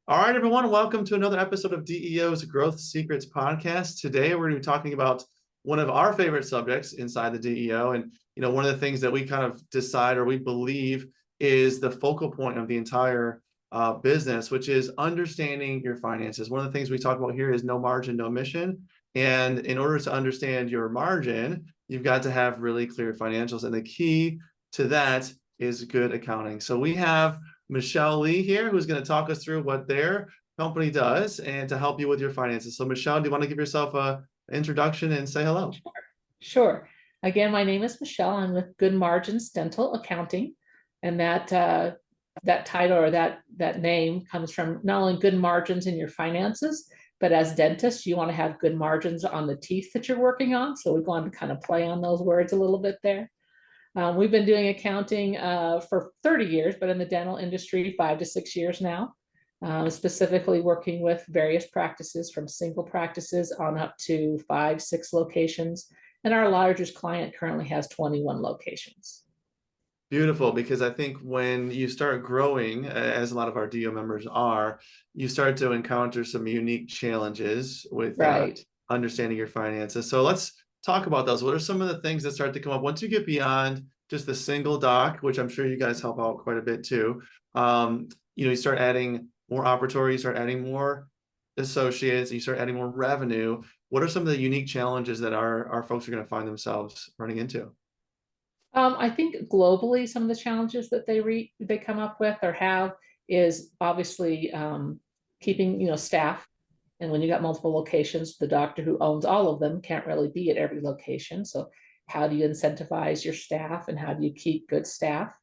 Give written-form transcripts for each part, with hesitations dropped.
All right, everyone, welcome to another episode of DEO's Growth Secrets podcast. Today, we're going to be talking about one of our favorite subjects inside the DEO. And, one of the things that we kind of decide or we believe is the focal point of the entire business, which is understanding your finances. One of the things we talk about here is no margin, no mission. And in order to understand your margin, you've got to have really clear financials. And the key to that is good accounting. So we have Michelle Lee here, who's going to talk us through what their company does and to help you with your finances. So Michelle, do you want to give yourself an introduction and say hello? Sure. Again, my name is Michelle. I'm with Good Margins Dental Accounting, and that title or that name comes from not only good margins in your finances, but as dentists, you want to have good margins on the teeth that you're working on. So we want to kind of play on those words a little bit there. We've been doing accounting for 30 years, but in the dental industry, 5 to 6 years now, specifically working with various practices from single practices on up to 5, 6 locations. And our largest client currently has 21 locations. Beautiful, because I think when you start growing, as a lot of our DO members are, you start to encounter some unique challenges with understanding your finances. So let's talk about those. What are some of the things that start to come up once you get beyond just the single doc, which I'm sure you guys help out quite a bit too? You start adding more operatory, you start adding more associates, you start adding more revenue. What are some of the unique challenges that our folks are going to find themselves running into? I think globally, some of the challenges that they come up with or have is obviously keeping staff. And when you got multiple locations, the doctor who owns all of them can't really be at every location. So how do you incentivize your staff and how do you keep good staff?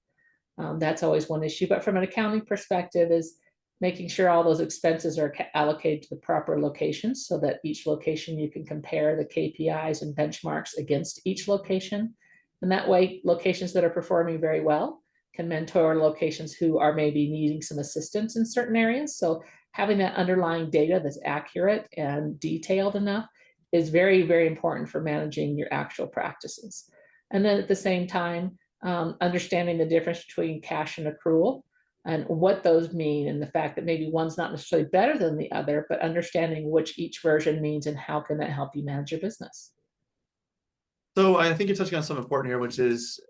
That's always one issue. But from an accounting perspective is making sure all those expenses are allocated to the proper locations so that each location you can compare the KPIs and benchmarks against each location. And that way, locations that are performing very well can mentor locations who are maybe needing some assistance in certain areas. So having that underlying data that's accurate and detailed enough is very, very important for managing your actual practices. And then at the same time, understanding the difference between cash and accrual and what those mean, and the fact that maybe one's not necessarily better than the other, but understanding which each version means and how can that help you manage your business. So I think you're touching on something important here, which is,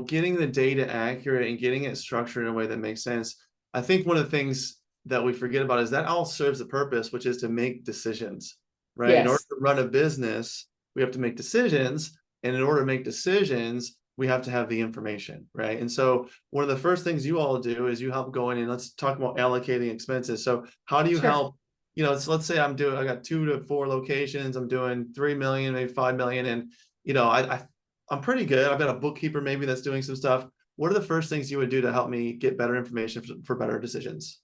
getting the data accurate and getting it structured in a way that makes sense. I think one of the things that we forget about is that all serves a purpose, which is to make decisions, right? Yes. In order to run a business, we have to make decisions. And in order to make decisions, we have to have the information, right? And so one of the first things you all do is you help go in and let's talk about allocating expenses. So how do you help, so let's say I got 2 to 4 locations, I'm doing 3 million, maybe 5 million. And I'm pretty good. I've got a bookkeeper maybe that's doing some stuff. What are the first things you would do to help me get better information for better decisions?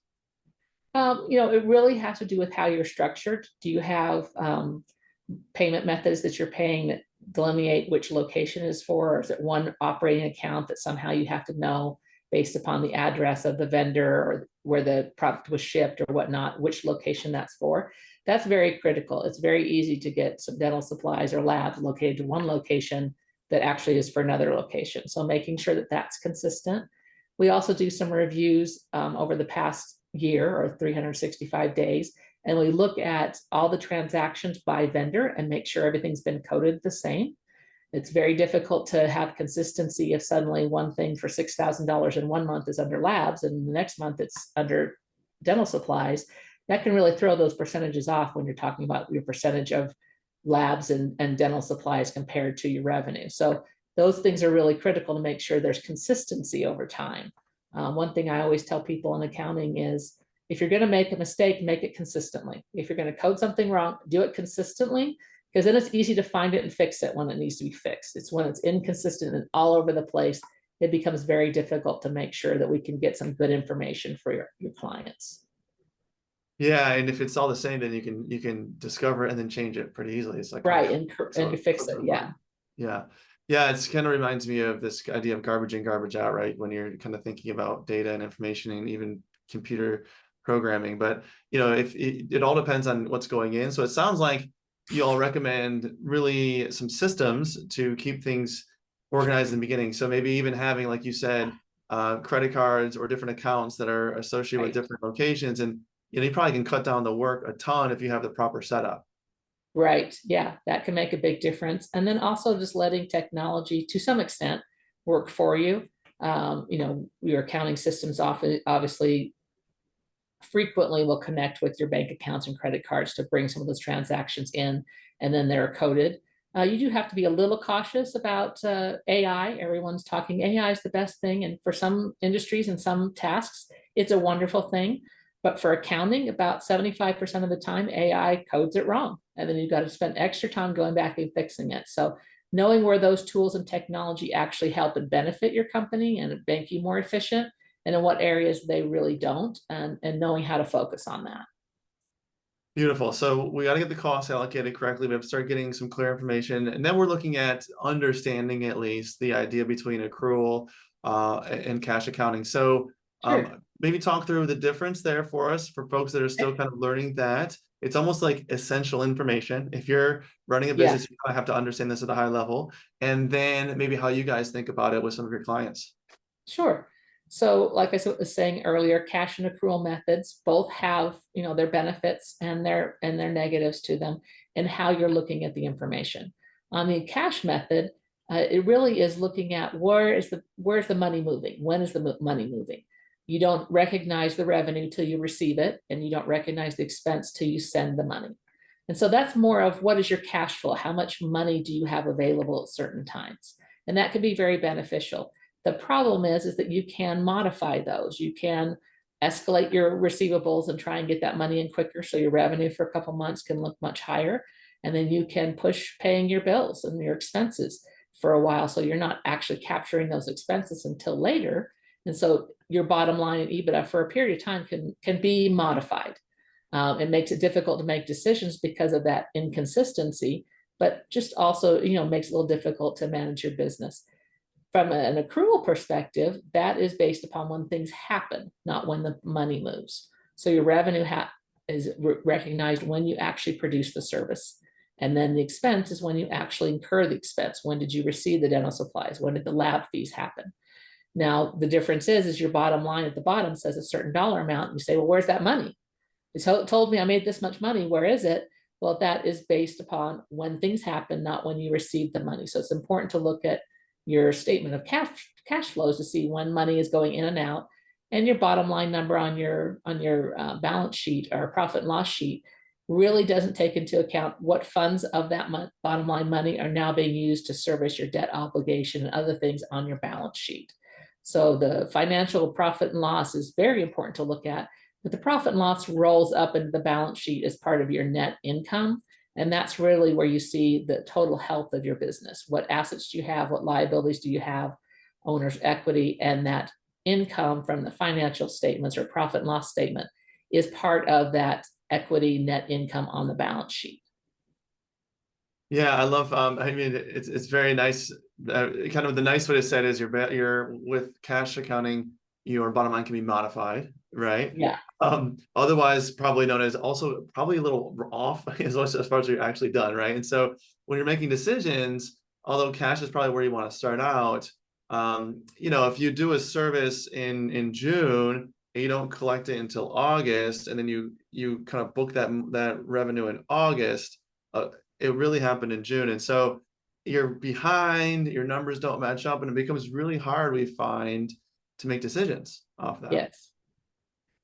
It really has to do with how you're structured. Do you have payment methods that you're paying that delineate which location is for? Or is it one operating account that somehow you have to know based upon the address of the vendor or where the product was shipped or whatnot, which location that's for? That's very critical. It's very easy to get some dental supplies or labs located to one location that actually is for another location. So making sure that that's consistent. We also do some reviews over the past year or 365 days, and we look at all the transactions by vendor and make sure everything's been coded the same. It's very difficult to have consistency if suddenly one thing for $6,000 in one month is under labs and the next month it's under dental supplies. That can really throw those percentages off when you're talking about your percentage of labs and dental supplies compared to your revenue. So those things are really critical to make sure there's consistency over time. One thing I always tell people in accounting is if you're going to make a mistake, make it consistently. If you're going to code something wrong, do it consistently, because then it's easy to find it and fix it when it needs to be fixed. It's when it's inconsistent and all over the place, it becomes very difficult to make sure that we can get some good information for your clients. Yeah, and if it's all the same, then you can discover it and then change it pretty easily. It's like right, and you fix it. Yeah. Yeah, it's kind of reminds me of this idea of garbage in, garbage out, right? When you're kind of thinking about data and information and even computer programming. But if it all depends on what's going in. So it sounds like you all recommend really some systems to keep things organized in the beginning. So maybe even having, like you said, credit cards or different accounts that are associated with different locations. And you probably can cut down the work a ton if you have the proper setup. Right. Yeah, that can make a big difference. And then also just letting technology to some extent work for you. Your accounting systems obviously frequently will connect with your bank accounts and credit cards to bring some of those transactions in, and then they're coded. You do have to be a little cautious about AI. Everyone's talking AI is the best thing. And for some industries and some tasks, it's a wonderful thing. But for accounting, about 75% of the time, AI codes it wrong. And then you've got to spend extra time going back and fixing it. So knowing where those tools and technology actually help and benefit your company and make you more efficient, and in what areas they really don't, and knowing how to focus on that. Beautiful. So we got to get the costs allocated correctly. We have to start getting some clear information. And then we're looking at understanding at least the idea between accrual and cash accounting. So Sure. maybe talk through the difference there for us, for folks that are still kind of learning that. It's almost like essential information. If you're running a Yeah, business, you kind of have to understand this at a high level. And then maybe how you guys think about it with some of your clients. sure. So like I was saying earlier, cash and accrual methods both have, their benefits and their negatives to them, and how you're looking at the information. On the cash method, it really is looking at where's the money moving? When is the money moving? You don't recognize the revenue till you receive it, and you don't recognize the expense till you send the money. And so that's more of what is your cash flow? How much money do you have available at certain times? And that can be very beneficial. The problem is that you can modify those. You can escalate your receivables and try and get that money in quicker, so your revenue for a couple months can look much higher. And then you can push paying your bills and your expenses for a while, so you're not actually capturing those expenses until later. And so your bottom line and EBITDA for a period of time can be modified. It makes it difficult to make decisions because of that inconsistency, but just also, makes it a little difficult to manage your business. From an accrual perspective, that is based upon when things happen, not when the money moves. So your revenue is recognized when you actually produce the service. And then the expense is when you actually incur the expense. When did you receive the dental supplies? When did the lab fees happen? Now, the difference is your bottom line at the bottom says a certain dollar amount. And you say, well, where's that money? It told me I made this much money. Where is it? Well, that is based upon when things happen, not when you receive the money. So it's important to look at your statement of cash flows to see when money is going in and out, and your bottom line number on your balance sheet or profit and loss sheet really doesn't take into account what funds of that bottom line money are now being used to service your debt obligation and other things on your balance sheet. So the financial profit and loss is very important to look at, but the profit and loss rolls up into the balance sheet as part of your net income. And that's really where you see the total health of your business. What assets do you have? What liabilities do you have? Owner's equity, and that income from the financial statements or profit and loss statement is part of that equity net income on the balance sheet. Yeah, I love. I mean, it's very nice. Kind of the nice way to say it is you're with cash accounting, your bottom line can be modified, right? Yeah. Otherwise, probably known as also probably a little off as far as you're actually done, right? And so when you're making decisions, although cash is probably where you want to start out, if you do a service in June and you don't collect it until August, and then you kind of book that revenue in August. It really happened in June. And so you're behind, your numbers don't match up, and it becomes really hard, we find, to make decisions off that. Yes.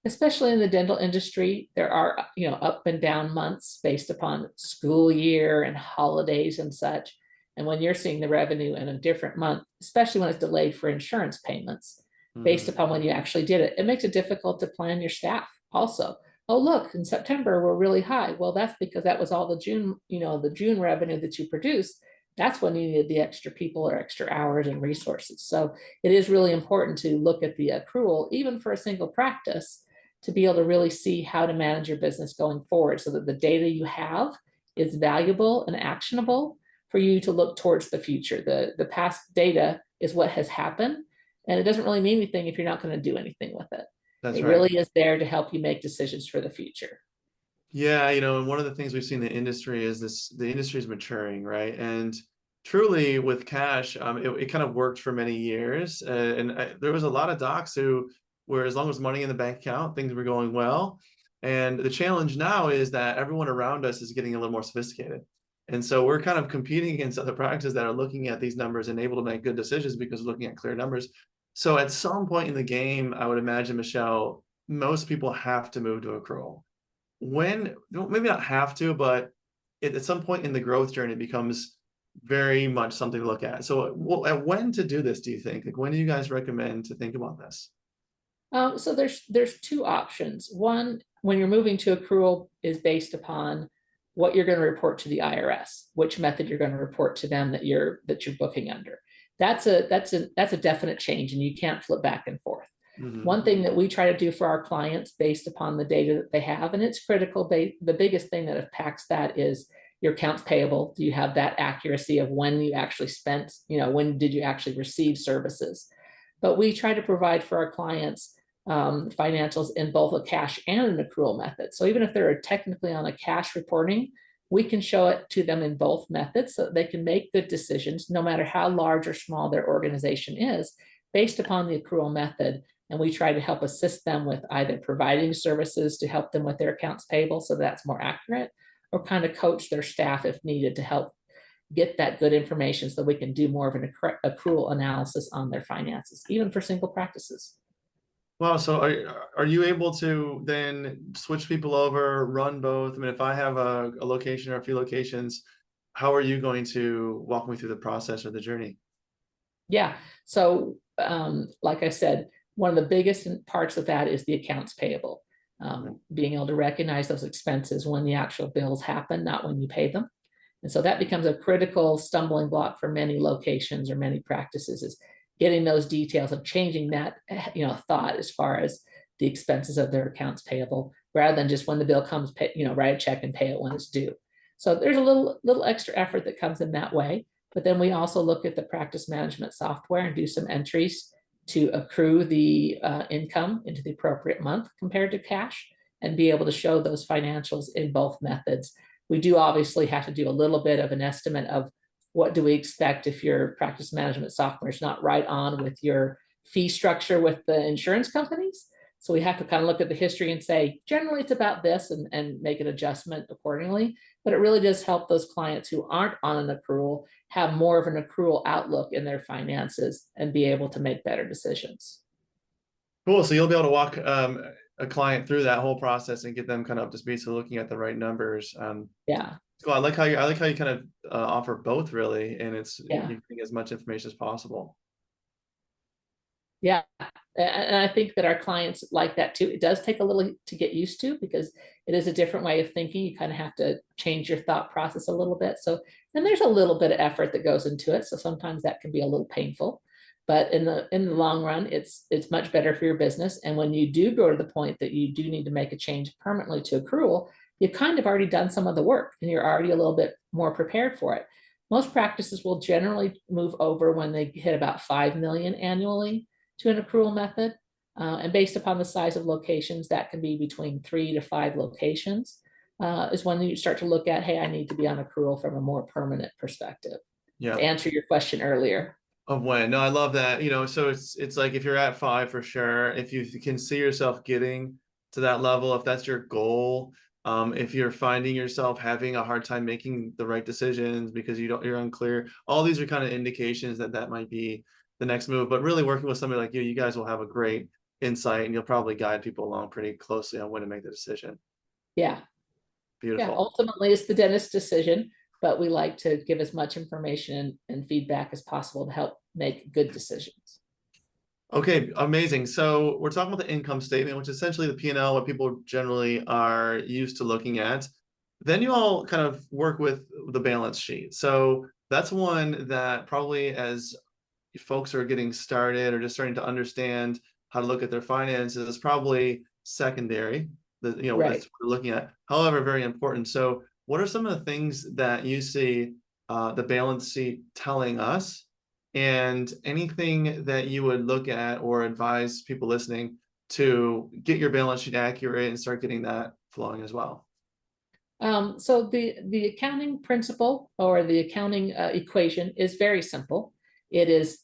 Especially in the dental industry, there are, up and down months based upon school year and holidays and such. And when you're seeing the revenue in a different month, especially when it's delayed for insurance payments, based upon when you actually did it, it makes it difficult to plan your staff also. Oh, look, in September, we're really high. Well, that's because that was all the June revenue that you produced. That's when you needed the extra people or extra hours and resources. So it is really important to look at the accrual, even for a single practice, to be able to really see how to manage your business going forward, so that the data you have is valuable and actionable for you to look towards the future. The past data is what has happened, and it doesn't really mean anything if you're not going to do anything with it. That's It right. really is there to help you make decisions for the future. Yeah, and one of the things we've seen in the industry is the industry is maturing, right? And truly with cash, it kind of worked for many years. There was a lot of docs who were, as long as money in the bank account, things were going well. And the challenge now is that everyone around us is getting a little more sophisticated. And so we're kind of competing against other practices that are looking at these numbers and able to make good decisions because looking at clear numbers. So at some point in the game, I would imagine, Michelle, most people have to move to accrual. When, maybe not have to, but at some point in the growth journey, it becomes very much something to look at. So when to do this, do you think? Like, when do you guys recommend to think about this? So there's two options. One, when you're moving to accrual, is based upon what you're going to report to the IRS, which method you're going to report to them that you're booking under. That's a definite change, and you can't flip back and forth. One thing that we try to do for our clients based upon the data that they have, and it's critical, the biggest thing that impacts that is your accounts payable. Do you have that accuracy of when you actually spent, when did you actually receive services? But we try to provide for our clients financials in both a cash and an accrual method. So even if they're technically on a cash reporting, we can show it to them in both methods so that they can make good decisions, no matter how large or small their organization is, based upon the accrual method. And we try to help assist them with either providing services to help them with their accounts payable so that's more accurate, or kind of coach their staff if needed to help get that good information so we can do more of an accrual analysis on their finances, even for single practices. Wow. So are you able to then switch people over, run both? I mean, if I have a location or a few locations, how are you going to walk me through the process or the journey? Yeah. So like I said, one of the biggest parts of that is the accounts payable. Being able to recognize those expenses when the actual bills happen, not when you pay them. And so that becomes a critical stumbling block for many locations or many practices, is getting those details and changing that, thought as far as the expenses of their accounts payable, rather than just when the bill comes, write a check and pay it when it's due. So there's a little extra effort that comes in that way. But then we also look at the practice management software and do some entries to accrue the income into the appropriate month compared to cash, and be able to show those financials in both methods. We do obviously have to do a little bit of an estimate of what do we expect if your practice management software is not right on with your fee structure with the insurance companies. So we have to kind of look at the history and say, generally it's about this, and make an adjustment accordingly. But it really does help those clients who aren't on an accrual have more of an accrual outlook in their finances and be able to make better decisions. Cool. So you'll be able to walk a client through that whole process and get them kind of up to speed, so looking at the right numbers. Yeah. Cool. I like how you kind of offer both, really, and Yeah. you bring as much information as possible. Yeah. And I think that our clients like that too. It does take a little to get used to, because it is a different way of thinking. You kind of have to change your thought process a little bit. So, and there's a little bit of effort that goes into it. So sometimes that can be a little painful, but in the long run, it's much better for your business. And when you do go to the point that you do need to make a change permanently to accrual, you've kind of already done some of the work and you're already a little bit more prepared for it. Most practices will generally move over when they hit about 5 million annually to an accrual method. And based upon the size of locations, that can be between 3 to 5 locations, is when you start to look at, hey, I need to be on accrual from a more permanent perspective. Yeah. To answer your question earlier. Of when. No, I love that. So it's like, if you're at 5, for sure, if you can see yourself getting to that level, if that's your goal, if you're finding yourself having a hard time making the right decisions because you're unclear, all these are kind of indications that might be the next move. But really working with somebody like you guys will have a great insight, and you'll probably guide people along pretty closely on when to make the decision. Yeah. Beautiful. Yeah, ultimately it's the dentist's decision, but we like to give as much information and feedback as possible to help make good decisions. Okay, amazing. So we're talking about the income statement, which is essentially the P&L, what people generally are used to looking at. Then you all kind of work with the balance sheet. So that's one that probably, as folks are getting started or just starting to understand how to look at their finances, is probably secondary. That's what we're looking at. However, very important. So what are some of the things that you see the balance sheet telling us, and anything that you would look at or advise people listening to get your balance sheet accurate and start getting that flowing as well? So the accounting principle, or the accounting equation, is very simple. It is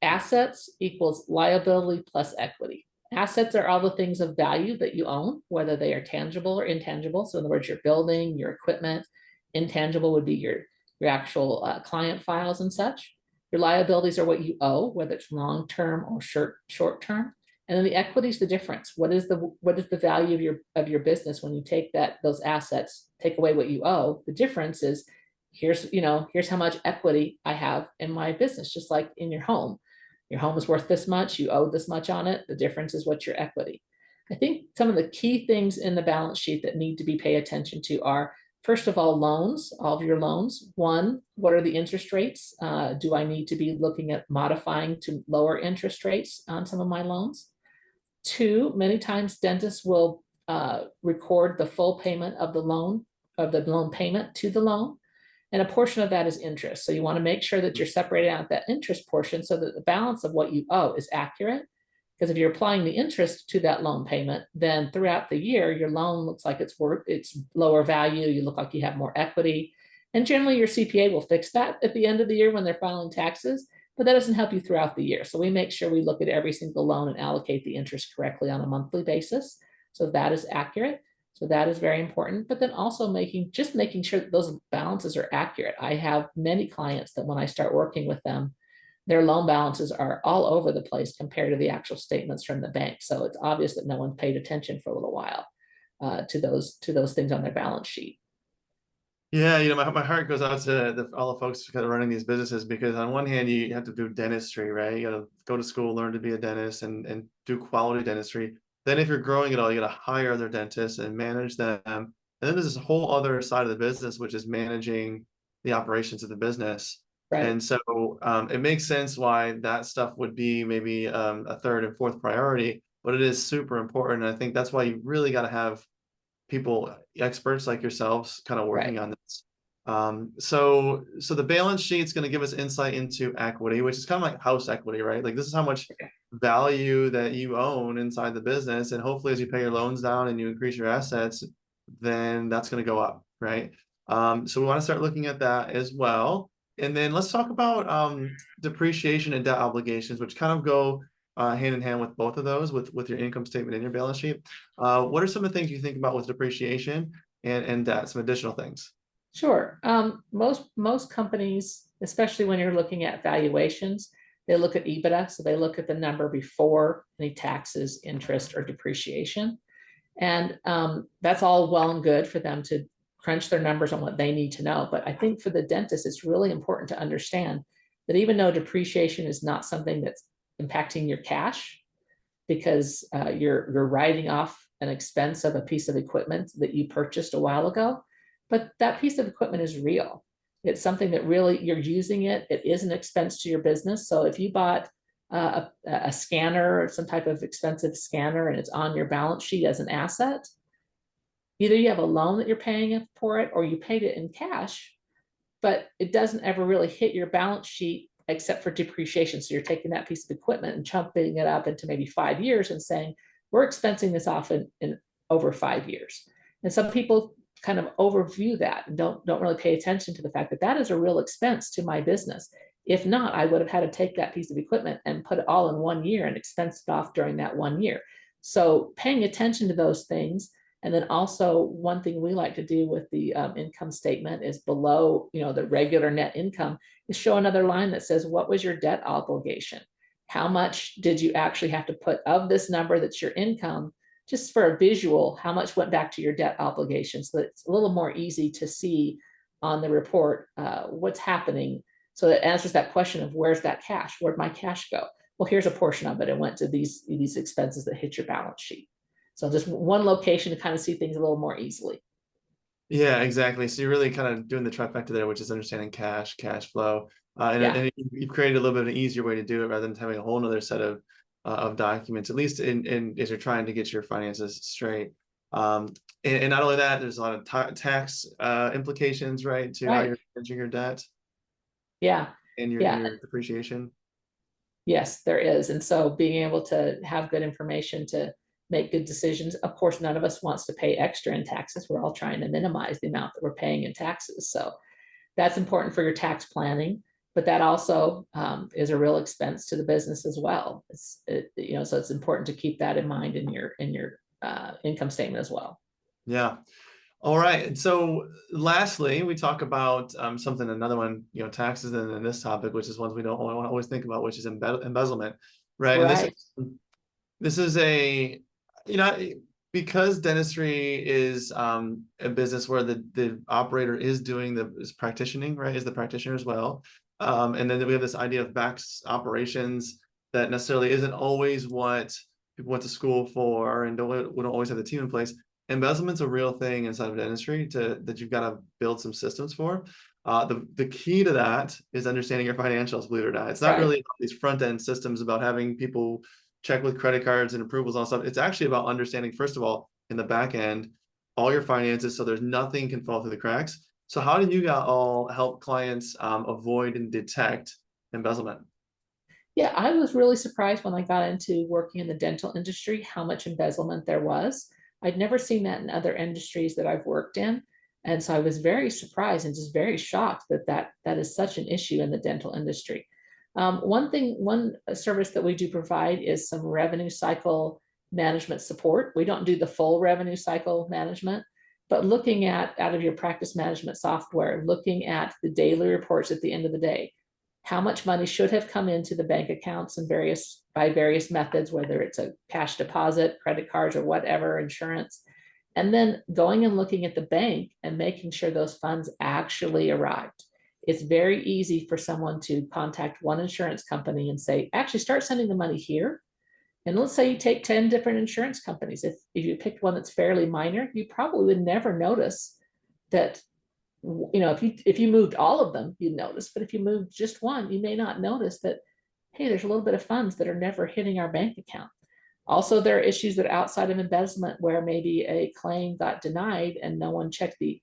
assets equals liability plus equity. Assets are all the things of value that you own, whether they are tangible or intangible. So in other words, your building, your equipment. Intangible would be your actual client files and such. Your liabilities are what you owe, whether it's long-term or short-term. And then the equity is the difference. What is the value of your business when you take those assets, take away what you owe? The difference is here's how much equity I have in my business, just like in your home. Your home is worth this much, you owe this much on it. The difference is what's your equity. I think some of the key things in the balance sheet that need to be paid attention to are, first of all, loans, all of your loans. One, what are the interest rates? Do I need to be looking at modifying to lower interest rates on some of my loans? Two, many times dentists will record the full payment of the loan payment to the loan. And a portion of that is interest. So you want to make sure that you're separating out that interest portion so that the balance of what you owe is accurate. Because if you're applying the interest to that loan payment, then throughout the year, your loan looks like it's lower value. You look like you have more equity. And generally your CPA will fix that at the end of the year when they're filing taxes, but that doesn't help you throughout the year. So we make sure we look at every single loan and allocate the interest correctly on a monthly basis. So that is accurate. So that is very important, but then also making sure that those balances are accurate. I have many clients that when I start working with them, their loan balances are all over the place compared to the actual statements from the bank. So it's obvious that no one paid attention for a little while to those things on their balance sheet. Yeah, my heart goes out to all the folks kind of running these businesses, because on one hand, you have to do dentistry, right? You got to go to school, learn to be a dentist, and do quality dentistry. Then if you're growing it all, you got to hire other dentists and manage them. And then there's this whole other side of the business, which is managing the operations of the business. Right. And so it makes sense why that stuff would be maybe a third and fourth priority, but it is super important. And I think that's why you really got to have people, experts like yourselves, kind of working on this. So the balance sheet is going to give us insight into equity, which is kind of like house equity, right? Like this is how much value that you own inside the business. And hopefully as you pay your loans down and you increase your assets, then that's going to go up, right? So we want to start looking at that as well. And then let's talk about depreciation and debt obligations, which kind of go hand in hand with both of those, with your income statement and your balance sheet. What are some of the things you think about with depreciation and debt, some additional things? Sure. Most companies, especially when you're looking at valuations, they look at EBITDA. So they look at the number before any taxes, interest, or depreciation. And that's all well and good for them to crunch their numbers on what they need to know. But I think for the dentist, it's really important to understand that even though depreciation is not something that's impacting your cash, because you're writing off an expense of a piece of equipment that you purchased a while ago, but that piece of equipment is real. It's something that really you're using it. It is an expense to your business. So if you bought a scanner or some type of expensive scanner and it's on your balance sheet as an asset, either you have a loan that you're paying for it or you paid it in cash, but it doesn't ever really hit your balance sheet except for depreciation. So you're taking that piece of equipment and chumping it up into maybe 5 years and saying, we're expensing this off in over 5 years. And some people kind of overview that and don't really pay attention to the fact that that is a real expense to my business. If not, I would have had to take that piece of equipment and put it all in 1 year and expense it off during that 1 year. So paying attention to those things. And then also one thing we like to do with the income statement is below, the regular net income, is show another line that says, what was your debt obligation? How much did you actually have to put of this number that's your income, just for a visual, how much went back to your debt obligation, so that it's a little more easy to see on the report what's happening. So that answers that question of where's that cash? Where'd my cash go? Well, here's a portion of it. It went to these expenses that hit your balance sheet. So just one location to kind of see things a little more easily. Yeah, exactly. So you're really kind of doing the trifecta there, which is understanding cash flow. And you've created a little bit of an easier way to do it rather than having a whole nother set of documents, at least as you're trying to get your finances straight. And not only that, there's a lot of tax implications, right, to how you're managing your debt. Yeah. And your depreciation. Yes, there is. And so being able to have good information to make good decisions. Of course, none of us wants to pay extra in taxes. We're all trying to minimize the amount that we're paying in taxes. So that's important for your tax planning. but that also is a real expense to the business as well. So it's important to keep that in mind in your income statement as well. Yeah. All right. And so lastly, we talk about another one, taxes in this topic, which is ones we don't want to always think about, which is embezzlement, right? And Right. this is a, you know, because dentistry is a business where the operator is is practicing, right? Is the practitioner as well. And then we have this idea of back operations that necessarily isn't always what people went to school for, and we don't always have the team in place. Embezzlement's a real thing inside of dentistry that you've got to build some systems for. The key to that is understanding your financials, believe it or not. It's not Right. really about these front end systems about having people check with credit cards and approvals and all stuff. It's actually about understanding, first of all, in the back end, all your finances, so there's nothing can fall through the cracks. So how do you all help clients avoid and detect embezzlement? Yeah, I was really surprised when I got into working in the dental industry, how much embezzlement there was. I'd never seen that in other industries that I've worked in. And so I was very surprised and just very shocked that is such an issue in the dental industry. One service that we do provide is some revenue cycle management support. We don't do the full revenue cycle management, but looking at out of your practice management software, looking at the daily reports at the end of the day, how much money should have come into the bank accounts and by various methods, whether it's a cash deposit, credit cards, or whatever, insurance, and then going and looking at the bank and making sure those funds actually arrived. It's very easy for someone to contact one insurance company and say, actually start sending the money here. And let's say you take 10 different insurance companies. If you picked one that's fairly minor, you probably would never notice that, if you moved all of them, you'd notice, but if you moved just one, you may not notice that, hey, there's a little bit of funds that are never hitting our bank account. Also, there are issues that are outside of embezzlement where maybe a claim got denied and no one checked the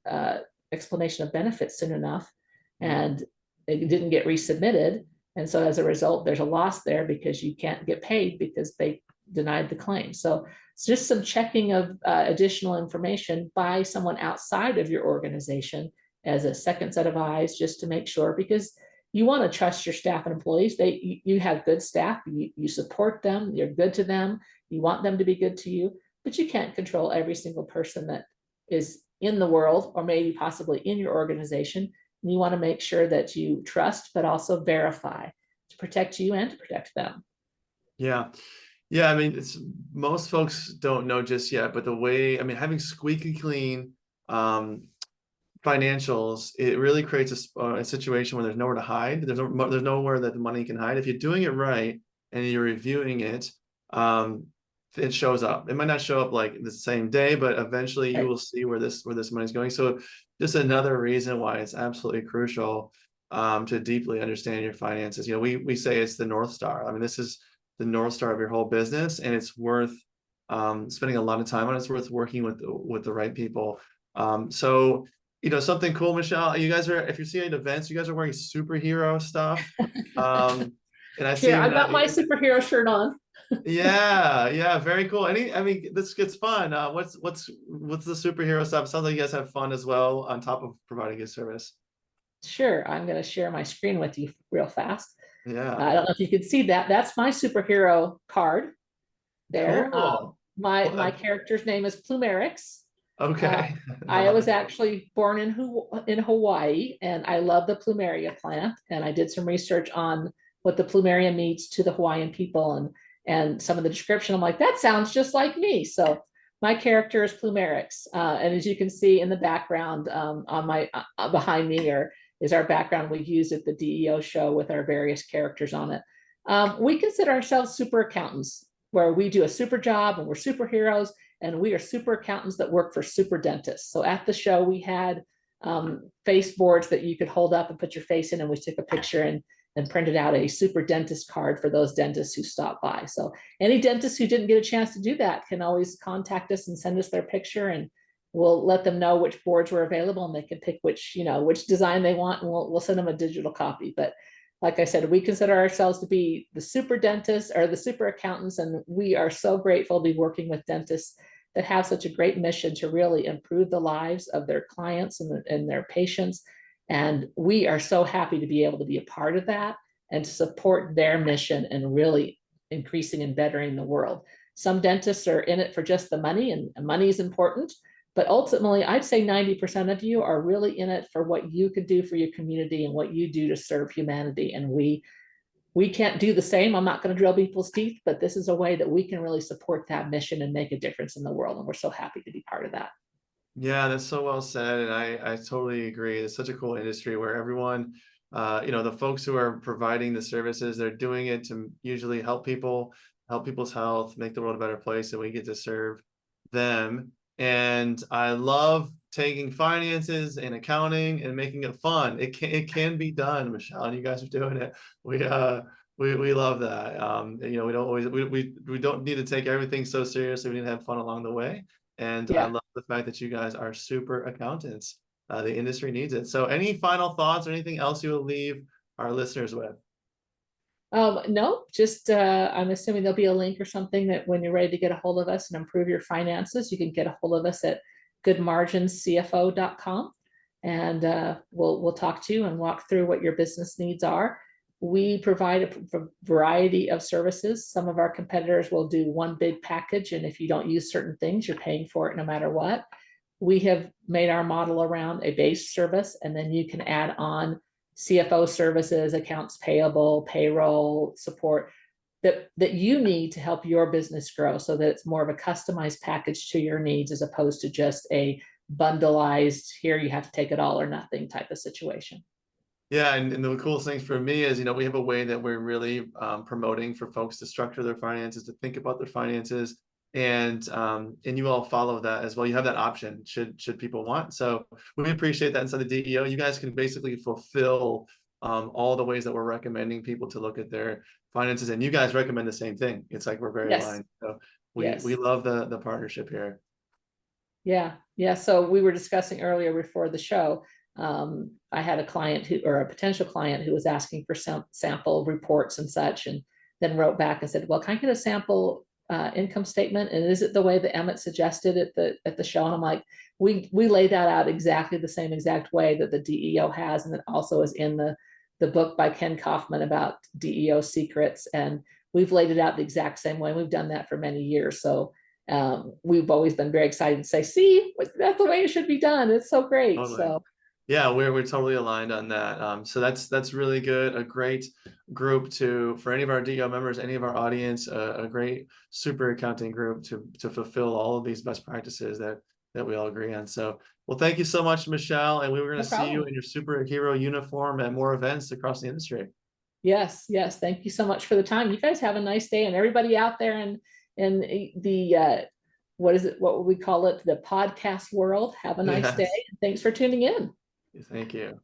explanation of benefits soon enough, and it didn't get resubmitted. And so as a result, there's a loss there because you can't get paid because they denied the claim. So it's just some checking of additional information by someone outside of your organization as a second set of eyes, just to make sure, because you want to trust your staff and employees. You have good staff, you support them, you're good to them, you want them to be good to you, but you can't control every single person that is in the world or maybe possibly in your organization. And you want to make sure that you trust, but also verify to protect you and to protect them. Yeah. Yeah. I mean, most folks don't know just yet, but having squeaky clean financials, it really creates a situation where there's nowhere to hide. There's nowhere that the money can hide. If you're doing it right and you're reviewing it, it shows up. It might not show up like the same day, but eventually you will see where this money's going. So just another reason why it's absolutely crucial to deeply understand your finances. We say it's the North Star. I mean, this is the North Star of your whole business, and it's worth spending a lot of time on. It's worth working with the right people. So something cool, Michelle. You guys if you're seeing events, you guys are wearing superhero stuff. And I see. Here, I got my superhero shirt on. Yeah, very cool. This gets fun. What's the superhero stuff? Sounds like you guys have fun as well on top of providing a service. Sure, I'm going to share my screen with you real fast. Yeah. I don't know if you can see that. That's my superhero card there. Cool. My character's name is Plumerix. Okay. I was actually born in Hawaii, and I love the plumeria plant. And I did some research on what the plumeria means to the Hawaiian people, and some of the description. I'm like, that sounds just like me. So my character is Plumerix, and as you can see in the background on my behind me is our background we used at the DEO show with our various characters on it. We consider ourselves super accountants, where we do a super job and we're superheroes, and we are super accountants that work for super dentists. So at the show, we had face boards that you could hold up and put your face in, and we took a picture and printed out a super dentist card for those dentists who stopped by. So any dentist who didn't get a chance to do that can always contact us and send us their picture, and we'll let them know which boards were available, and they can pick which design they want, and we'll send them a digital copy. But like I said, we consider ourselves to be the super dentists or the super accountants, and we are so grateful to be working with dentists that have such a great mission to really improve the lives of their clients and their patients, And we are so happy to be able to be a part of that and to support their mission and really increasing and bettering the world. Some dentists are in it for just the money, and money is important. But ultimately, I'd say 90% of you are really in it for what you could do for your community and what you do to serve humanity. And we can't do the same. I'm not going to drill people's teeth, but this is a way that we can really support that mission and make a difference in the world. And we're so happy to be part of that. Yeah, that's so well said. And I totally agree. It's such a cool industry where everyone, the folks who are providing the services, they're doing it to usually help people, help people's health, make the world a better place, and we get to serve them. And I love taking finances and accounting and making it fun. It can be done, Michelle, and you guys are doing it. We love that. We don't always we don't need to take everything so seriously. We need to have fun along the way. And I Yeah. love the fact that you guys are super accountants. The industry needs it. So any final thoughts or anything else you will leave our listeners with? No, just I'm assuming there'll be a link or something that when you're ready to get a hold of us and improve your finances, you can get a hold of us at goodmarginscfo.com. And we'll talk to you and walk through what your business needs are. We provide a variety of services. Some of our competitors will do one big package, and if you don't use certain things, you're paying for it no matter what. We have made our model around a base service, and then you can add on CFO services, accounts payable, payroll support that you need to help your business grow, so that it's more of a customized package to your needs as opposed to just a bundleized, here you have to take it all or nothing type of situation. Yeah, and the coolest thing for me is, we have a way that we're really promoting for folks to structure their finances, to think about their finances, and you all follow that as well. You have that option should people want. So we appreciate that inside the DEO. You guys can basically fulfill all the ways that we're recommending people to look at their finances, and you guys recommend the same thing. It's like we're very Yes. aligned. So Yes. we love the partnership here. Yeah. So we were discussing earlier before the show. I had a client or a potential client who was asking for some sample reports and such, and then wrote back and said, well, can I get a sample income statement? And is it the way that Emmett suggested at the show? And I'm like, we lay that out exactly the same exact way that the DEO has, and it also is in the book by Ken Kaufman about DEO secrets. And we've laid it out the exact same way. We've done that for many years. So we've always been very excited to say, see, that's the way it should be done. It's so great. Totally. So yeah, we're totally aligned on that. So that's really good. A great group for any of our DEO members, any of our audience, a great super accounting group to fulfill all of these best practices that we all agree on. So, well, thank you so much, Michelle. And we were going to see you in your superhero uniform at more events across the industry. Yes. Thank you so much for the time. You guys have a nice day, and everybody out there in the what is it? What would we call it? The podcast world. Have a nice day. Thanks for tuning in. Thank you.